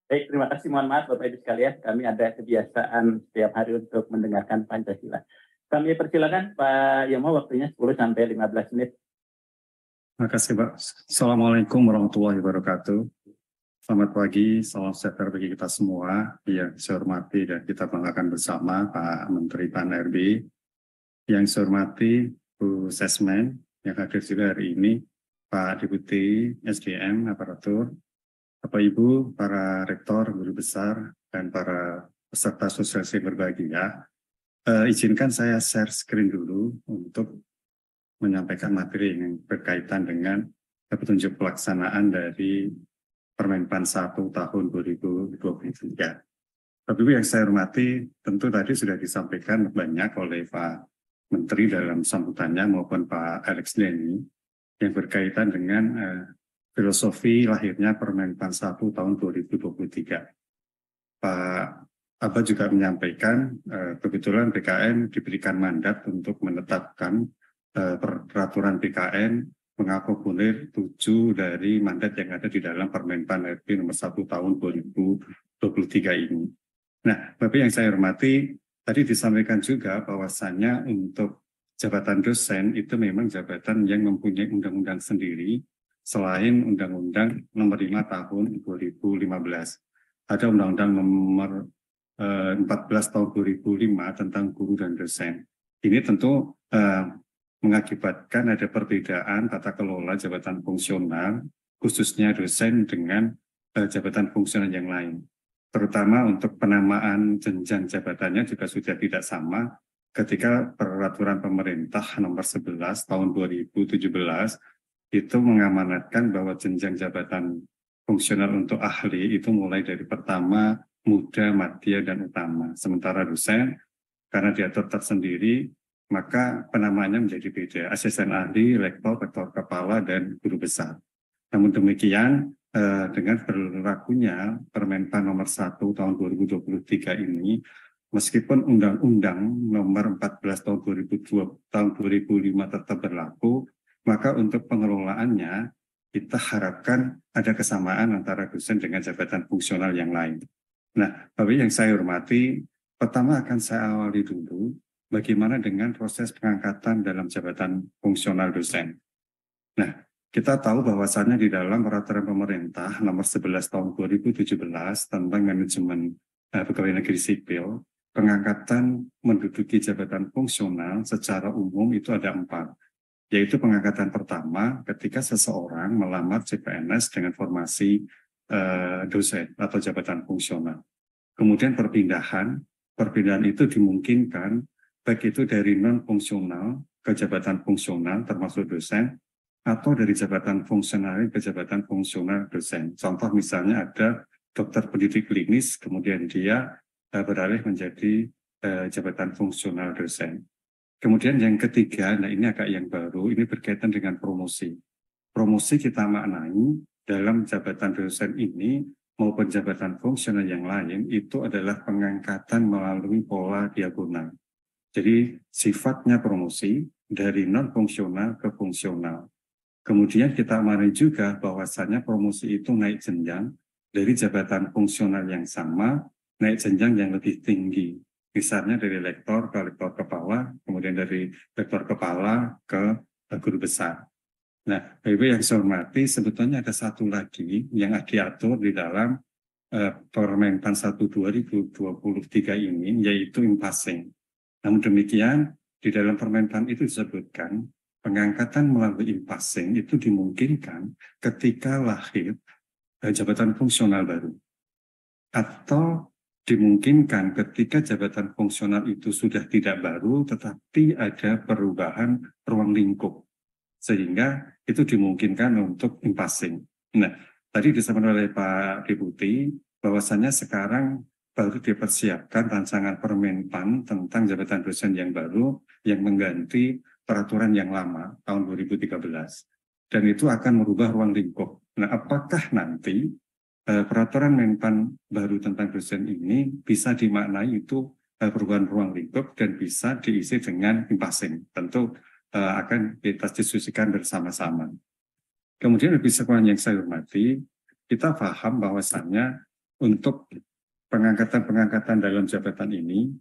Baik, terima kasih. Mohon maaf Bapak Ibu sekalian, kami ada kebiasaan setiap hari untuk mendengarkan Pancasila. Kami persilakan Pak Yomo, waktunya 10 sampai 15 menit. Terima kasih Pak. Assalamualaikum warahmatullahi wabarakatuh. Selamat pagi, salam sejahtera bagi kita semua yang saya hormati dan kita banggakan bersama Pak Menteri PAN-RB, yang saya hormati Bu Sesmen yang hadir juga hari ini, Pak Deputi SDM Aparatur, Bapak Ibu, para rektor, guru besar, dan para peserta sosialisasi berbahagia. Izinkan saya share screen dulu untuk menyampaikan materi yang berkaitan dengan petunjuk pelaksanaan dari Permenpan 1 tahun 2023. Bapak Ibu yang saya hormati, tentu tadi sudah disampaikan banyak oleh Pak Menteri dalam sambutannya maupun Pak Alex Denny yang berkaitan dengan filosofi lahirnya Permenpan 1 tahun 2023. Pak Abah juga menyampaikan kebetulan BKN diberikan mandat untuk menetapkan peraturan BKN mengakomodir 7 dari mandat yang ada di dalam Permenpan RB nomor 1 tahun 2023 ini. Nah, Bapak yang saya hormati, tadi disampaikan juga bahwasannya untuk jabatan dosen itu memang jabatan yang mempunyai undang-undang sendiri selain Undang-Undang nomor 5 tahun 2015. Ada Undang-Undang nomor 14 tahun 2005 tentang guru dan dosen. Ini tentu mengakibatkan ada perbedaan tata kelola jabatan fungsional, khususnya dosen dengan jabatan fungsional yang lain. Terutama untuk penamaan jenjang jabatannya juga sudah tidak sama ketika peraturan pemerintah nomor 11 tahun 2017 itu mengamanatkan bahwa jenjang jabatan fungsional untuk ahli itu mulai dari pertama, muda, madya, dan utama. Sementara dosen, karena diatur tersendiri, maka penamaannya menjadi beda. Asisten ahli, rektor, rektor kepala, dan guru besar. Namun demikian, dengan berlakunya Permenpan nomor 1 tahun 2023 ini, meskipun Undang-Undang nomor 14 tahun 2005 tetap berlaku, maka untuk pengelolaannya kita harapkan ada kesamaan antara dosen dengan jabatan fungsional yang lain. Nah, Bapak yang saya hormati, pertama akan saya awali dulu bagaimana dengan proses pengangkatan dalam jabatan fungsional dosen. Nah, kita tahu bahwasannya di dalam peraturan pemerintah nomor 11 tahun 2017 tentang manajemen pegawai negeri sipil, pengangkatan menduduki jabatan fungsional secara umum itu ada 4, yaitu pengangkatan pertama ketika seseorang melamar CPNS dengan formasi dosen atau jabatan fungsional. Kemudian perpindahan itu dimungkinkan baik itu dari non-fungsional ke jabatan fungsional termasuk dosen, atau dari jabatan fungsional ke jabatan fungsional dosen. Contoh misalnya ada dokter pendidik klinis, kemudian dia beralih menjadi jabatan fungsional dosen. Kemudian yang ketiga, nah ini agak yang baru, ini berkaitan dengan promosi. Promosi kita maknai dalam jabatan dosen ini maupun jabatan fungsional yang lain itu adalah pengangkatan melalui pola diagonal. Jadi sifatnya promosi dari non-fungsional ke fungsional. Kemudian kita amati juga bahwasannya promosi itu naik jenjang dari jabatan fungsional yang sama, naik jenjang yang lebih tinggi. Misalnya dari lektor ke lektor kepala, kemudian dari lektor kepala ke guru besar. Nah, Bapak yang saya hormati, sebetulnya ada satu lagi yang diatur di dalam Permenpan 1 2023 ini, yaitu impasing. Namun demikian, di dalam Permenpan itu disebutkan pengangkatan melalui impasing itu dimungkinkan ketika lahir jabatan fungsional baru. Atau dimungkinkan ketika jabatan fungsional itu sudah tidak baru, tetapi ada perubahan ruang lingkup. Sehingga itu dimungkinkan untuk impasing. Nah, tadi disampaikan oleh Pak Deputi, bahwasannya sekarang baru dipersiapkan rancangan Permenpan tentang jabatan dosen yang baru yang mengganti peraturan yang lama tahun 2013. Dan itu akan merubah ruang lingkup. Nah, apakah nanti peraturan Menpan baru tentang dosen ini bisa dimaknai itu perubahan ruang lingkup dan bisa diisi dengan impasing? Tentu akan kita diskusikan bersama-sama. Kemudian lebih sekurang yang saya hormati, kita paham bahwasannya untuk pengangkatan dalam jabatan ini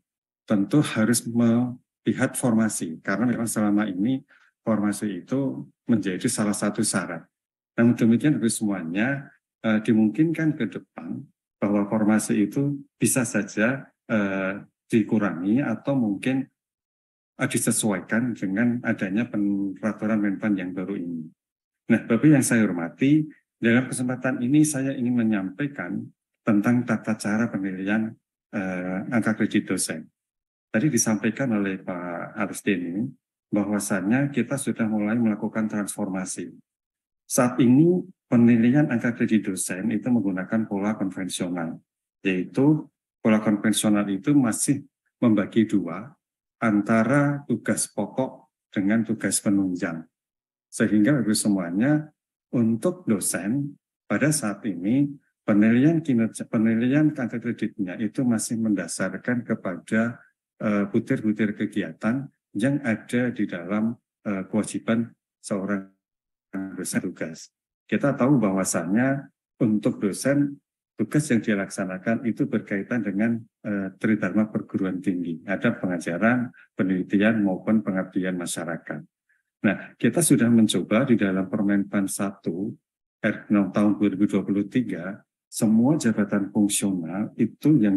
tentu harus melihat formasi, karena memang selama ini formasi itu menjadi salah satu syarat. Namun demikian bagi semuanya dimungkinkan ke depan bahwa formasi itu bisa saja dikurangi atau mungkin disesuaikan dengan adanya peraturan Menpan yang baru ini. Nah, Bapak yang saya hormati, dalam kesempatan ini saya ingin menyampaikan tentang tata cara penilaian angka kredit dosen. Tadi disampaikan oleh Pak Arisdeni bahwasannya kita sudah mulai melakukan transformasi. Saat ini penilaian angka kredit dosen itu menggunakan pola konvensional, yaitu pola konvensional itu masih membagi dua antara tugas pokok dengan tugas penunjang. Sehingga bagi semuanya untuk dosen pada saat ini penilaian kinerja, penilaian angka kreditnya itu masih mendasarkan kepada butir-butir kegiatan yang ada di dalam kewajiban seorang dosen tugas. Kita tahu bahwasannya untuk dosen tugas yang dilaksanakan itu berkaitan dengan tridharma perguruan tinggi. Ada pengajaran, penelitian maupun pengabdian masyarakat. Nah, kita sudah mencoba di dalam Permenpan 1 R6 tahun 2023, semua jabatan fungsional itu yang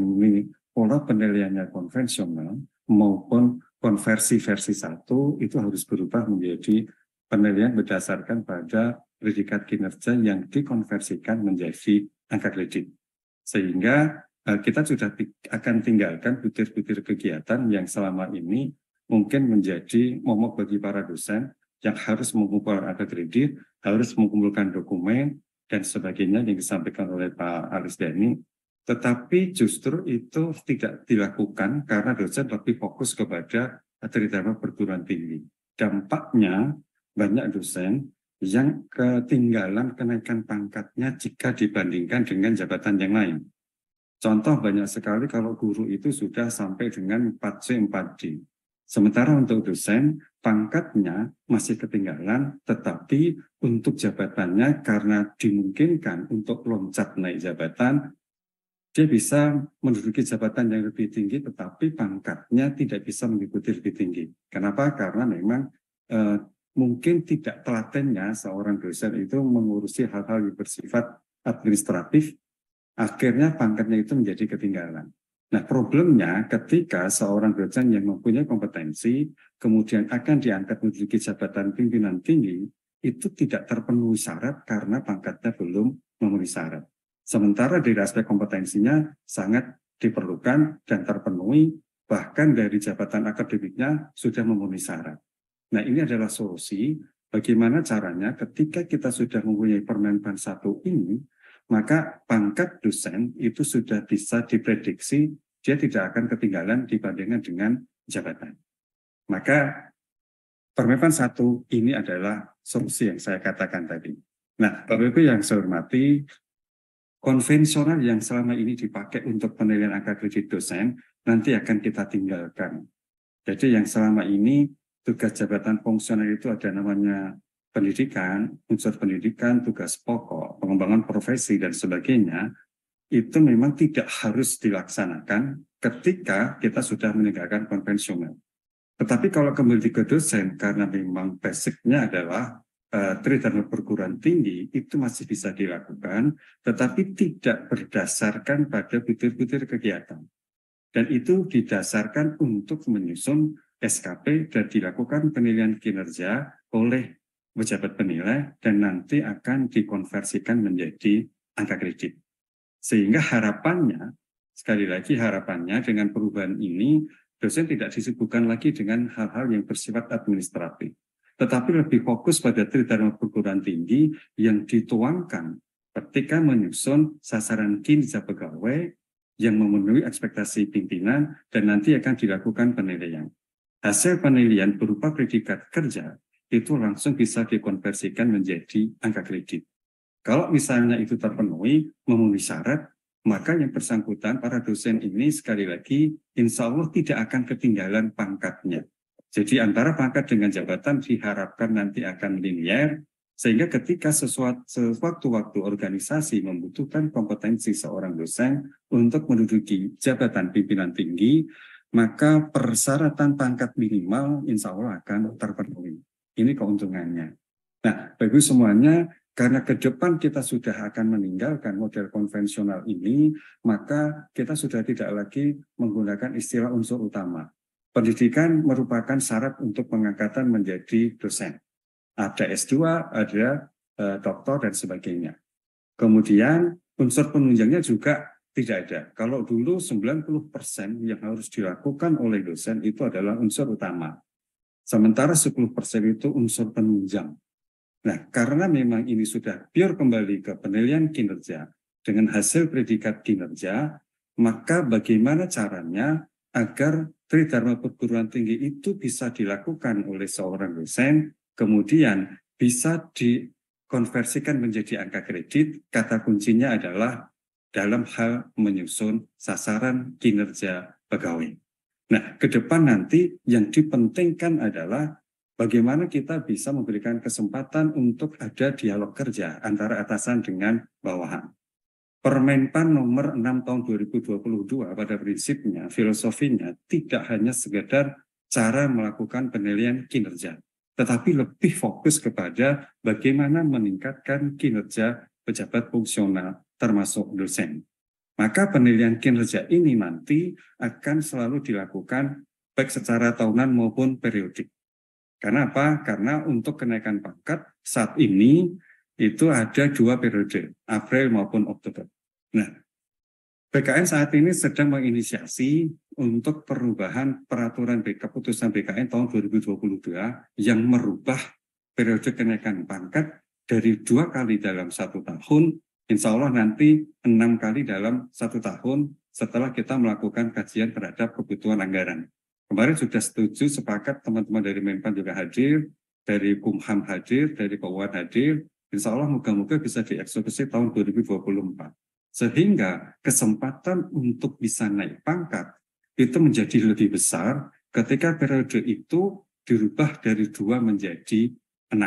pola penilaiannya konvensional maupun konversi versi 1 itu harus berubah menjadi penilaian berdasarkan pada predikat kinerja yang dikonversikan menjadi angka kredit. Sehingga kita sudah akan tinggalkan butir-butir kegiatan yang selama ini mungkin menjadi momok bagi para dosen yang harus mengumpulkan angka kredit, harus mengumpulkan dokumen, dan sebagainya yang disampaikan oleh Pak Arisdeni. Tetapi justru itu tidak dilakukan karena dosen lebih fokus kepada tridharma perguruan tinggi. Dampaknya banyak dosen yang ketinggalan kenaikan pangkatnya jika dibandingkan dengan jabatan yang lain. Contoh banyak sekali kalau guru itu sudah sampai dengan 4C, 4D. Sementara untuk dosen, pangkatnya masih ketinggalan, tetapi untuk jabatannya karena dimungkinkan untuk loncat naik jabatan, dia bisa menduduki jabatan yang lebih tinggi, tetapi pangkatnya tidak bisa mengikuti lebih tinggi. Kenapa? Karena memang mungkin tidak telatennya seorang dosen itu mengurusi hal-hal yang bersifat administratif, akhirnya pangkatnya itu menjadi ketinggalan. Nah, problemnya ketika seorang dosen yang mempunyai kompetensi, kemudian akan diangkat menduduki jabatan pimpinan tinggi, itu tidak terpenuhi syarat karena pangkatnya belum memenuhi syarat. Sementara dari aspek kompetensinya sangat diperlukan dan terpenuhi, bahkan dari jabatan akademiknya sudah memenuhi syarat. Nah, ini adalah solusi bagaimana caranya ketika kita sudah mempunyai Permenpan 1 ini, maka pangkat dosen itu sudah bisa diprediksi, dia tidak akan ketinggalan dibandingkan dengan jabatan. Maka Permenpan 1 ini adalah solusi yang saya katakan tadi. Nah, Bapak Ibu yang saya hormati, konvensional yang selama ini dipakai untuk penilaian angka kredit dosen, nanti akan kita tinggalkan. Jadi yang selama ini tugas jabatan fungsional itu ada namanya pendidikan, unsur pendidikan, tugas pokok, pengembangan profesi, dan sebagainya, itu memang tidak harus dilaksanakan ketika kita sudah meninggalkan konvensional. Tetapi kalau kembali ke dosen, karena memang basicnya adalah tridharma perguruan tinggi, itu masih bisa dilakukan, tetapi tidak berdasarkan pada butir-butir kegiatan. Dan itu didasarkan untuk menyusun SKP dan dilakukan penilaian kinerja oleh pejabat penilai dan nanti akan dikonversikan menjadi angka kredit. Sehingga harapannya, sekali lagi harapannya dengan perubahan ini, dosen tidak disibukkan lagi dengan hal-hal yang bersifat administratif, tetapi lebih fokus pada tridharma perguruan tinggi yang dituangkan ketika menyusun sasaran kinerja pegawai yang memenuhi ekspektasi pimpinan dan nanti akan dilakukan penilaian. Hasil penilaian berupa predikat kerja itu langsung bisa dikonversikan menjadi angka kredit. Kalau misalnya itu terpenuhi, memenuhi syarat, maka yang bersangkutan para dosen ini sekali lagi insya Allah tidak akan ketinggalan pangkatnya. Jadi antara pangkat dengan jabatan diharapkan nanti akan linear Sehingga ketika sewaktu-waktu organisasi membutuhkan kompetensi seorang dosen untuk menduduki jabatan pimpinan tinggi, maka persyaratan pangkat minimal insya Allah akan terpenuhi. Ini keuntungannya. Nah, bagi semuanya, karena ke depan kita sudah akan meninggalkan model konvensional ini, maka kita sudah tidak lagi menggunakan istilah unsur utama. Pendidikan merupakan syarat untuk pengangkatan menjadi dosen. Ada S2, ada doktor, dan sebagainya. Kemudian unsur penunjangnya juga tidak ada. Kalau dulu 90% yang harus dilakukan oleh dosen itu adalah unsur utama. Sementara 10% itu unsur penunjang. Nah, karena memang ini sudah pure kembali ke penilaian kinerja dengan hasil predikat kinerja, maka bagaimana caranya agar tridharma perguruan tinggi itu bisa dilakukan oleh seorang dosen, kemudian bisa dikonversikan menjadi angka kredit. Kata kuncinya adalah dalam hal menyusun sasaran kinerja pegawai. Nah, ke depan nanti yang dipentingkan adalah bagaimana kita bisa memberikan kesempatan untuk ada dialog kerja antara atasan dengan bawahan. Permenpan nomor 6 tahun 2022 pada prinsipnya, filosofinya tidak hanya sekedar cara melakukan penilaian kinerja, tetapi lebih fokus kepada bagaimana meningkatkan kinerja pejabat fungsional termasuk dosen. Maka penilaian kinerja ini nanti akan selalu dilakukan baik secara tahunan maupun periodik. Karena apa? Karena untuk kenaikan pangkat saat ini itu ada 2 periode, April maupun Oktober. Nah, BKN saat ini sedang menginisiasi untuk perubahan peraturan keputusan BKN tahun 2022 yang merubah periode kenaikan pangkat dari 2 kali dalam 1 tahun, insya Allah nanti 6 kali dalam 1 tahun setelah kita melakukan kajian terhadap kebutuhan anggaran. Kemarin sudah setuju, sepakat, teman-teman dari Menpan juga hadir, dari Kumham hadir, dari Keuangan hadir, insya Allah moga-moga bisa dieksekusi tahun 2024. Sehingga kesempatan untuk bisa naik pangkat itu menjadi lebih besar ketika periode itu dirubah dari 2 menjadi 6.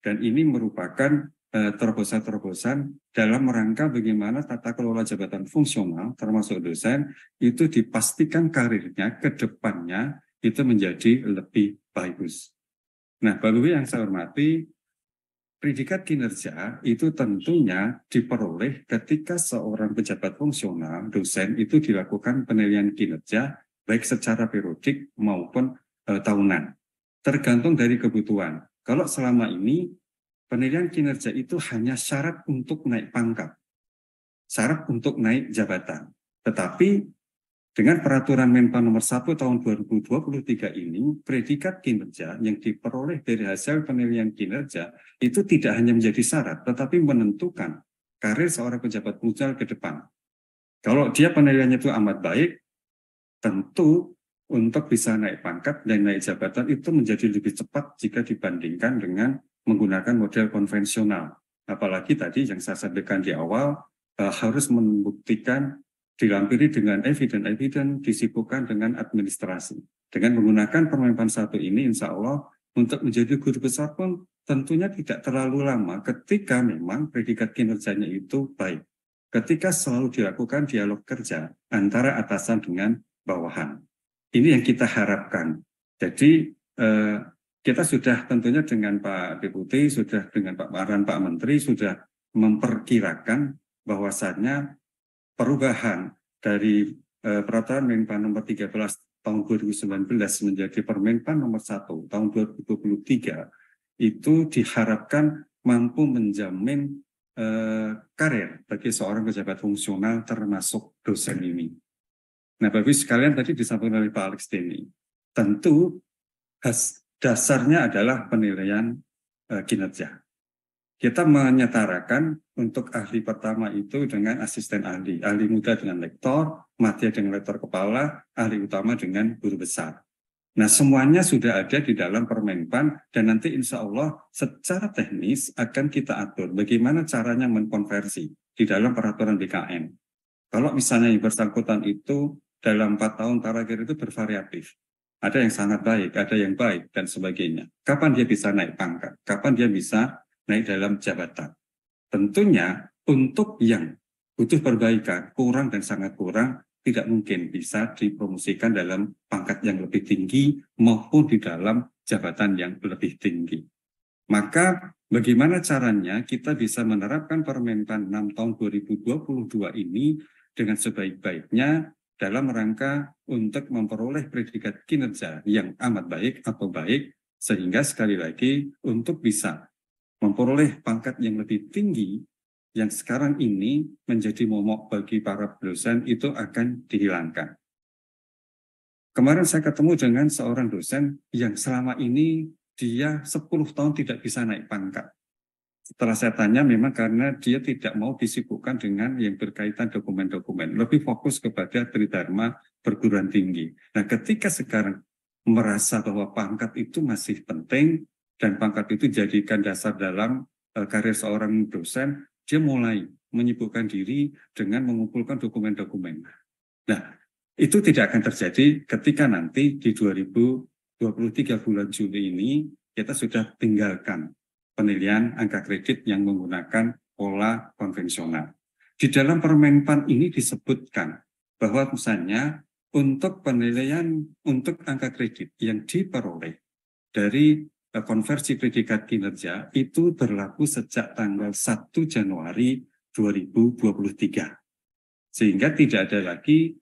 Dan ini merupakan terobosan-terobosan dalam rangka bagaimana tata kelola jabatan fungsional termasuk dosen itu dipastikan karirnya ke depannya itu menjadi lebih bagus. Nah, Bapak Ibu yang saya hormati, predikat kinerja itu tentunya diperoleh ketika seorang pejabat fungsional, dosen itu dilakukan penilaian kinerja baik secara periodik maupun tahunan. Tergantung dari kebutuhan. Kalau selama ini penilaian kinerja itu hanya syarat untuk naik pangkat, syarat untuk naik jabatan. Tetapi dengan peraturan Menpan nomor 1 tahun 2023 ini, predikat kinerja yang diperoleh dari hasil penilaian kinerja itu tidak hanya menjadi syarat, tetapi menentukan karir seorang pejabat fungsional ke depan. Kalau dia penilaiannya itu amat baik, tentu untuk bisa naik pangkat dan naik jabatan itu menjadi lebih cepat jika dibandingkan dengan menggunakan model konvensional. Apalagi tadi yang saya sampaikan di awal, harus membuktikan, dilampiri dengan evidence, disibukkan dengan administrasi. Dengan menggunakan Permenpan 1 ini, insya Allah untuk menjadi guru besar pun tentunya tidak terlalu lama ketika memang predikat kinerjanya itu baik. Ketika selalu dilakukan dialog kerja antara atasan dengan bawahan. Ini yang kita harapkan. Jadi kita sudah tentunya dengan Pak Deputi, sudah dengan Pak Maran, Pak Menteri, sudah memperkirakan bahwasannya perubahan dari peraturan Menpan nomor 13 tahun 2019 menjadi Permenpan nomor 1 tahun 2023 itu diharapkan mampu menjamin karir bagi seorang pejabat fungsional termasuk dosen ini. Nah, Bapak sekalian tadi disampaikan oleh Pak Alex Denny, tentu dasarnya adalah penilaian kinerja. Kita menyetarakan untuk ahli pertama itu dengan asisten ahli muda dengan lektor, madya dengan lektor kepala, ahli utama dengan guru besar. Nah, semuanya sudah ada di dalam Permenpan dan nanti insya Allah secara teknis akan kita atur bagaimana caranya mengkonversi di dalam peraturan BKN. Kalau misalnya yang bersangkutan itu dalam 4 tahun terakhir itu bervariatif. Ada yang sangat baik, ada yang baik, dan sebagainya. Kapan dia bisa naik pangkat? Kapan dia bisa naik dalam jabatan. Tentunya untuk yang butuh perbaikan, kurang dan sangat kurang, tidak mungkin bisa dipromosikan dalam pangkat yang lebih tinggi maupun di dalam jabatan yang lebih tinggi. Maka bagaimana caranya kita bisa menerapkan Permenpan 6 tahun 2022 ini dengan sebaik-baiknya dalam rangka untuk memperoleh predikat kinerja yang amat baik atau baik, sehingga sekali lagi untuk bisa memperoleh pangkat yang lebih tinggi yang sekarang ini menjadi momok bagi para dosen itu akan dihilangkan. Kemarin saya ketemu dengan seorang dosen yang selama ini dia 10 tahun tidak bisa naik pangkat. Setelah saya tanya memang karena dia tidak mau disibukkan dengan yang berkaitan dokumen-dokumen, lebih fokus kepada tridharma perguruan tinggi. Nah, ketika sekarang merasa bahwa pangkat itu masih penting dan pangkat itu jadikan dasar dalam karir seorang dosen, dia mulai menyibukkan diri dengan mengumpulkan dokumen-dokumen. Nah, itu tidak akan terjadi ketika nanti di 2023 bulan Juli ini kita sudah tinggalkan penilaian angka kredit yang menggunakan pola konvensional. Di dalam Permenpan ini disebutkan bahwa misalnya untuk penilaian untuk angka kredit yang diperoleh dari konversi predikat kinerja itu berlaku sejak tanggal 1 Januari 2023. Sehingga tidak ada lagi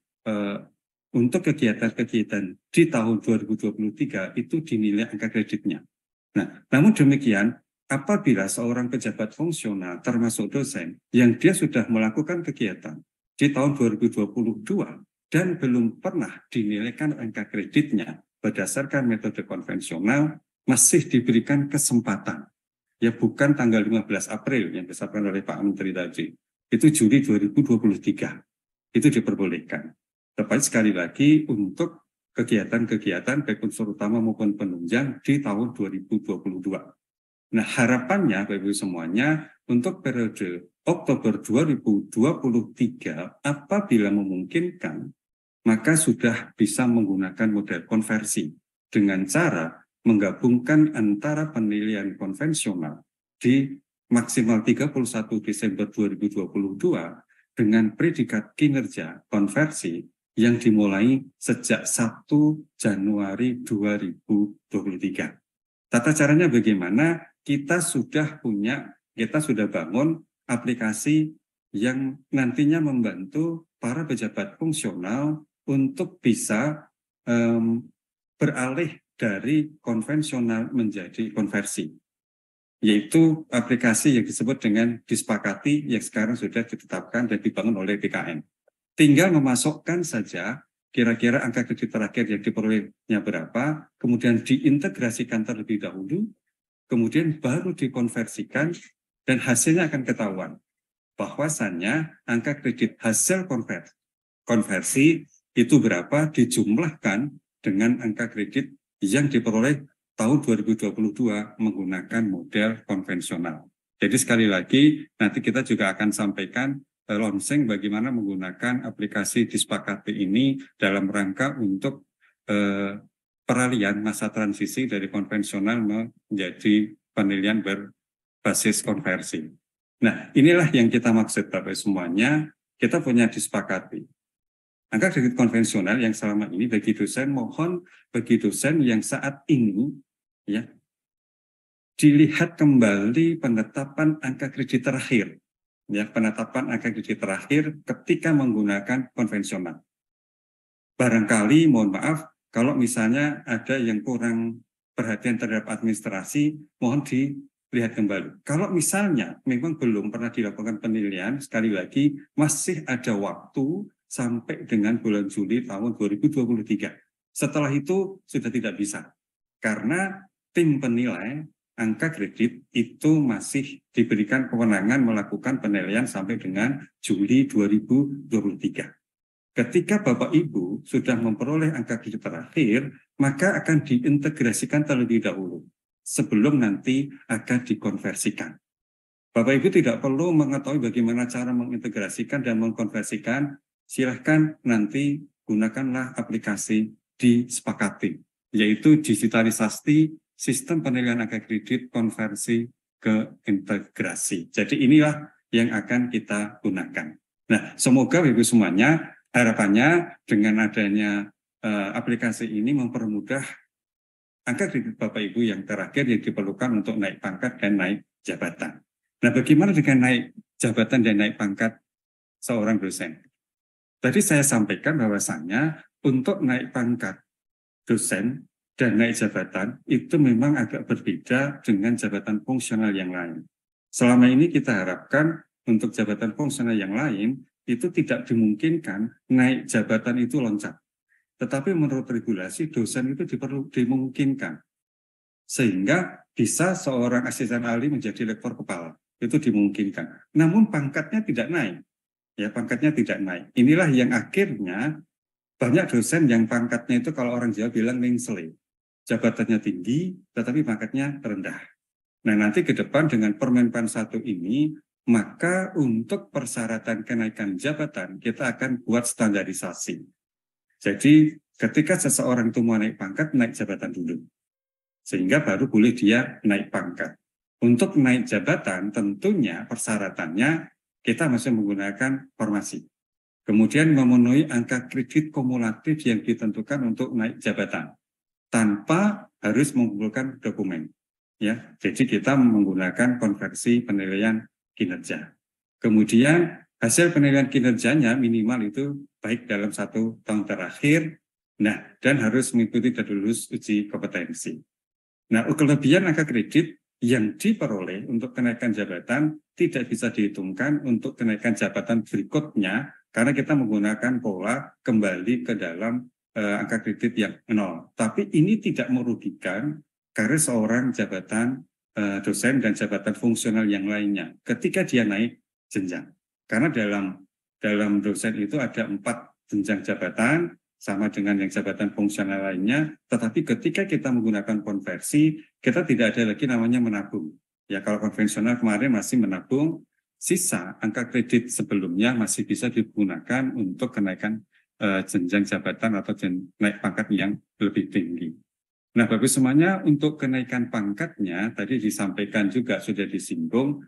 untuk kegiatan-kegiatan di tahun 2023 itu dinilai angka kreditnya. Nah, namun demikian, apabila seorang pejabat fungsional termasuk dosen yang dia sudah melakukan kegiatan di tahun 2022 dan belum pernah dinilaikan angka kreditnya berdasarkan metode konvensional, masih diberikan kesempatan. Ya bukan tanggal 15 April yang disampaikan oleh Pak Menteri tadi. Itu Juli 2023. Itu diperbolehkan. Tetapi sekali lagi untuk kegiatan-kegiatan baik unsur utama maupun penunjang di tahun 2022. Nah, harapannya Bapak Ibu semuanya untuk periode Oktober 2023 apabila memungkinkan maka sudah bisa menggunakan model konversi dengan cara menggabungkan antara penilaian konvensional di maksimal 31 Desember 2022 dengan predikat kinerja konversi yang dimulai sejak 1 Januari 2023. Tata caranya bagaimana? Kita sudah bangun aplikasi yang nantinya membantu para pejabat fungsional untuk bisa beralih dari konvensional menjadi konversi, yaitu aplikasi yang disebut dengan Disepakati yang sekarang sudah ditetapkan dan dibangun oleh BKN. Tinggal memasukkan saja kira-kira angka kredit terakhir yang diperolehnya berapa, kemudian diintegrasikan terlebih dahulu, kemudian baru dikonversikan, dan hasilnya akan ketahuan. Bahwasannya angka kredit hasil konversi itu berapa dijumlahkan dengan angka kredit yang diperoleh tahun 2022 menggunakan model konvensional. Jadi sekali lagi nanti kita juga akan sampaikan launching bagaimana menggunakan aplikasi Disepakati ini dalam rangka untuk peralihan masa transisi dari konvensional menjadi penilaian berbasis konversi. Nah, inilah yang kita maksud Bapak semuanya, kita punya Disepakati. Angka kredit konvensional yang selama ini bagi dosen, mohon bagi dosen yang saat ini ya dilihat kembali penetapan angka kredit terakhir. Ya, penetapan angka kredit terakhir ketika menggunakan konvensional. Barangkali mohon maaf kalau misalnya ada yang kurang perhatian terhadap administrasi, mohon dilihat kembali. Kalau misalnya memang belum pernah dilakukan penilaian, sekali lagi masih ada waktu sampai dengan bulan Juli tahun 2023. Setelah itu sudah tidak bisa. Karena tim penilai angka kredit itu masih diberikan kewenangan melakukan penilaian sampai dengan Juli 2023. Ketika Bapak Ibu sudah memperoleh angka kredit terakhir, maka akan diintegrasikan terlebih dahulu sebelum nanti akan dikonversikan. Bapak Ibu tidak perlu mengetahui bagaimana cara mengintegrasikan dan mengkonversikan. Silahkan nanti gunakanlah aplikasi Disepakati, yaitu digitalisasi sistem penilaian angka kredit konversi keintegrasi. Jadi inilah yang akan kita gunakan. Nah, semoga Ibu semuanya harapannya dengan adanya aplikasi ini mempermudah angka kredit Bapak Ibu yang terakhir yang diperlukan untuk naik pangkat dan naik jabatan. Nah, bagaimana dengan naik jabatan dan naik pangkat seorang dosen? Tadi saya sampaikan bahwasannya untuk naik pangkat dosen dan naik jabatan itu memang agak berbeda dengan jabatan fungsional yang lain. Selama ini kita harapkan untuk jabatan fungsional yang lain itu tidak dimungkinkan naik jabatan itu loncat. Tetapi menurut regulasi dosen itu dimungkinkan. Sehingga bisa seorang asisten ahli menjadi lektor kepala. Itu dimungkinkan. Namun pangkatnya tidak naik. Ya, pangkatnya tidak naik. Inilah yang akhirnya banyak dosen yang pangkatnya itu kalau orang Jawa bilang mengsele. Jabatannya tinggi, tetapi pangkatnya rendah. Nah, nanti ke depan dengan Permenpan 1 ini, maka untuk persyaratan kenaikan jabatan, kita akan buat standarisasi. Jadi, ketika seseorang itu mau naik pangkat, naik jabatan dulu. Sehingga baru boleh dia naik pangkat. Untuk naik jabatan, tentunya persyaratannya kita masih menggunakan formasi. Kemudian memenuhi angka kredit kumulatif yang ditentukan untuk naik jabatan. Tanpa harus mengumpulkan dokumen. Ya, jadi kita menggunakan konversi penilaian kinerja. Kemudian hasil penilaian kinerjanya minimal itu baik dalam 1 tahun terakhir, nah dan harus mengikuti dan lulus uji kompetensi. Nah, kelebihan angka kredit yang diperoleh untuk kenaikan jabatan tidak bisa dihitungkan untuk kenaikan jabatan berikutnya karena kita menggunakan pola kembali ke dalam angka kredit yang 0. Tapi ini tidak merugikan karena seorang jabatan dosen dan jabatan fungsional yang lainnya ketika dia naik jenjang. Karena dalam dosen itu ada 4 jenjang jabatan sama dengan yang jabatan fungsional lainnya, tetapi ketika kita menggunakan konversi, kita tidak ada lagi namanya menabung. Ya, kalau konvensional kemarin masih menabung, sisa angka kredit sebelumnya masih bisa digunakan untuk kenaikan jenjang jabatan atau naik pangkat yang lebih tinggi. Nah, Bapak semuanya untuk kenaikan pangkatnya, tadi disampaikan juga sudah disinggung,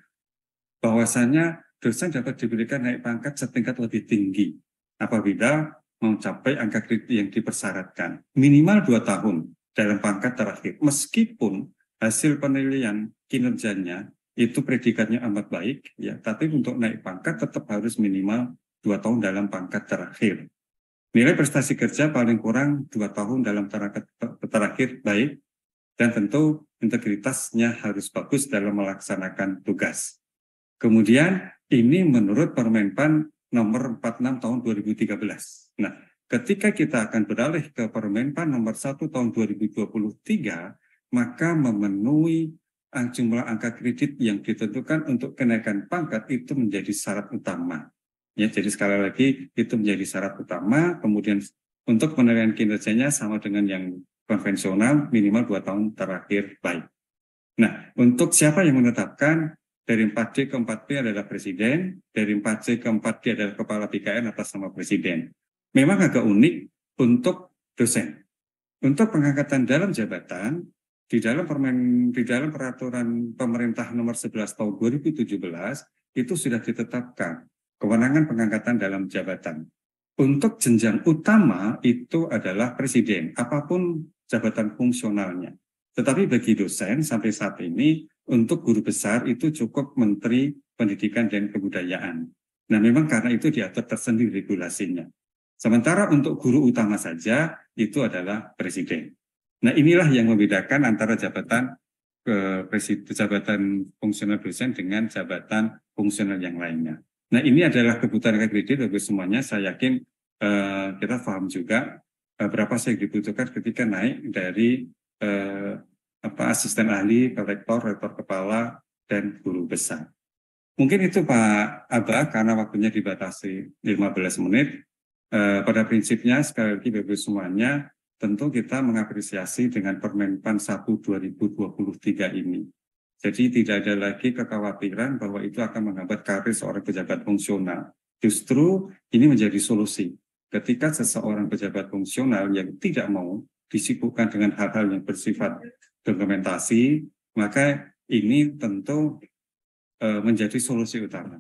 bahwasannya dosen dapat diberikan naik pangkat setingkat lebih tinggi apabila mencapai angka kredit yang dipersyaratkan. Minimal 2 tahun dalam pangkat terakhir. Meskipun hasil penilaian kinerjanya itu predikatnya amat baik, ya, tapi untuk naik pangkat tetap harus minimal 2 tahun dalam pangkat terakhir. Nilai prestasi kerja paling kurang 2 tahun dalam terakhir baik, dan tentu integritasnya harus bagus dalam melaksanakan tugas. Kemudian ini menurut Permenpan nomor 46 tahun 2013. Nah, ketika kita akan beralih ke Permenpan nomor 1 tahun 2023, maka memenuhi jumlah angka kredit yang ditentukan untuk kenaikan pangkat itu menjadi syarat utama. Ya, jadi sekali lagi itu menjadi syarat utama. Kemudian untuk penilaian kinerjanya sama dengan yang konvensional minimal 2 tahun terakhir baik. Nah, untuk siapa yang menetapkan? Dari 4D ke 4P adalah presiden, dari 4C ke 4D adalah kepala BKN atas nama presiden. Memang agak unik untuk dosen. Untuk pengangkatan dalam jabatan, di dalam peraturan pemerintah nomor 11 tahun 2017, itu sudah ditetapkan kewenangan pengangkatan dalam jabatan. Untuk jenjang utama itu adalah presiden, apapun jabatan fungsionalnya. Tetapi bagi dosen sampai saat ini, untuk guru besar itu cukup Menteri Pendidikan dan Kebudayaan. Nah, memang karena itu diatur tersendiri regulasinya. Sementara untuk guru utama saja itu adalah presiden. Nah, inilah yang membedakan antara jabatan jabatan fungsional dosen dengan jabatan fungsional yang lainnya. Nah, ini adalah kebutuhan kredit bagi semuanya. Saya yakin kita paham juga berapa yang dibutuhkan ketika naik dari asisten ahli, rektor kepala, dan guru besar. Mungkin itu Pak Aba, karena waktunya dibatasi 15 menit. Pada prinsipnya, sekali lagi Bapak semuanya, tentu kita mengapresiasi dengan Permenpan 1 2023 ini. Jadi tidak ada lagi kekhawatiran bahwa itu akan menghambat karir seorang pejabat fungsional. Justru ini menjadi solusi. Ketika seseorang pejabat fungsional yang tidak mau disibukkan dengan hal-hal yang bersifat dokumentasi, maka ini tentu menjadi solusi utama.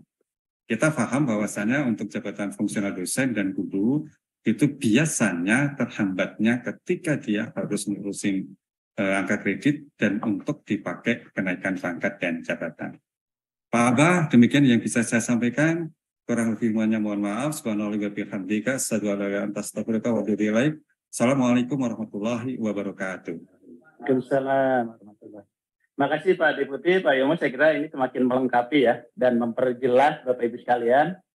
Kita paham bahwasannya untuk jabatan fungsional dosen dan guru itu biasanya terhambatnya ketika dia harus ngurusin angka kredit dan untuk dipakai kenaikan pangkat dan jabatan. Pak Abah, demikian yang bisa saya sampaikan. Kurang lebih mohon maaf. Subhanallah wa bihamdika, asyhadu an la ilaha illa anta, astaghfiruka wa atubu ilaik. Assalamualaikum warahmatullahi wabarakatuh. Waalaikumsalam warahmatullahi. Makasih Pak Deputi, Pak Yomo, saya kira ini semakin melengkapi ya dan memperjelas Bapak Ibu sekalian